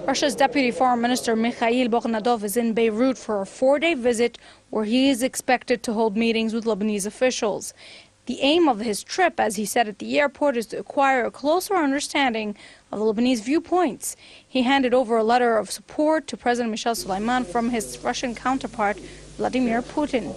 Russia's Deputy Foreign Minister Mikhail Bogdanov is in Beirut for a 4-day visit where he is expected to hold meetings with Lebanese officials. The aim of his trip, as he said at the airport, is to acquire a closer understanding of the Lebanese viewpoints. He handed over a letter of support to President Michel Suleiman from his Russian counterpart, Vladimir Putin.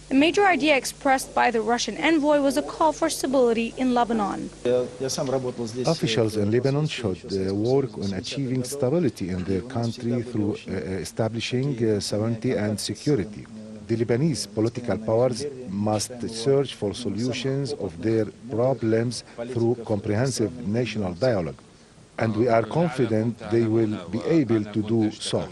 The major idea expressed by the Russian envoy was a call for stability in Lebanon. Officials in Lebanon should work on achieving stability in their country through establishing sovereignty and security. The Lebanese political powers must search for solutions of their problems through comprehensive national dialogue, and we are confident they will be able to do so.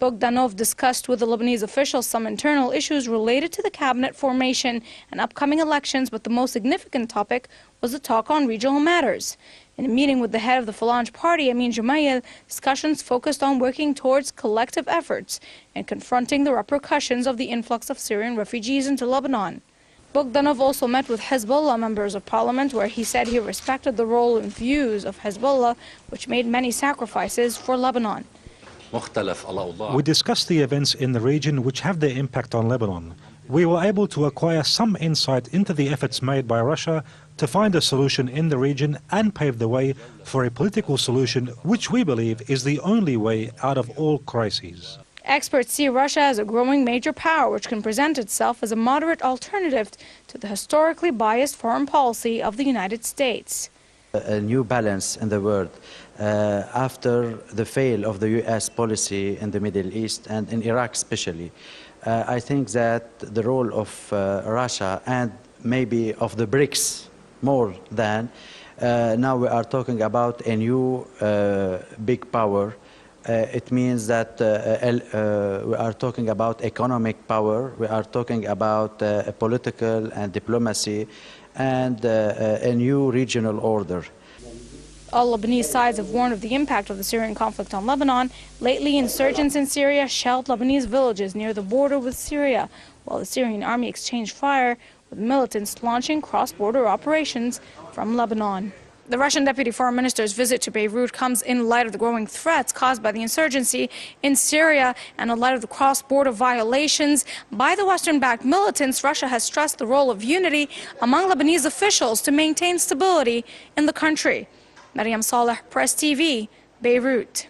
Bogdanov discussed with the Lebanese officials some internal issues related to the cabinet formation and upcoming elections, but the most significant topic was the talk on regional matters. In a meeting with the head of the Falange party, Amin Jumayel, discussions focused on working towards collective efforts and confronting the repercussions of the influx of Syrian refugees into Lebanon. Bogdanov also met with Hezbollah members of parliament, where he said he respected the role and views of Hezbollah, which made many sacrifices for Lebanon. We discussed the events in the region which have their impact on Lebanon. We were able to acquire some insight into the efforts made by Russia to find a solution in the region and pave the way for a political solution which we believe is the only way out of all crises. Experts see Russia as a growing major power which can present itself as a moderate alternative to the historically biased foreign policy of the United States. A new balance in the world after the fail of the U.S. policy in the Middle East and in Iraq especially. I think that the role of Russia and maybe of the BRICS more than now we are talking about a new big power. It means that we are talking about economic power, we are talking about political and diplomacy and a new regional order. All Lebanese sides have warned of the impact of the Syrian conflict on Lebanon. Lately, insurgents in Syria shelled Lebanese villages near the border with Syria, while the Syrian army exchanged fire with militants launching cross-border operations from Lebanon. The Russian Deputy Foreign Minister's visit to Beirut comes in light of the growing threats caused by the insurgency in Syria and in light of the cross-border violations by the Western-backed militants. Russia has stressed the role of unity among Lebanese officials to maintain stability in the country. Maryam Saleh, Press TV, Beirut.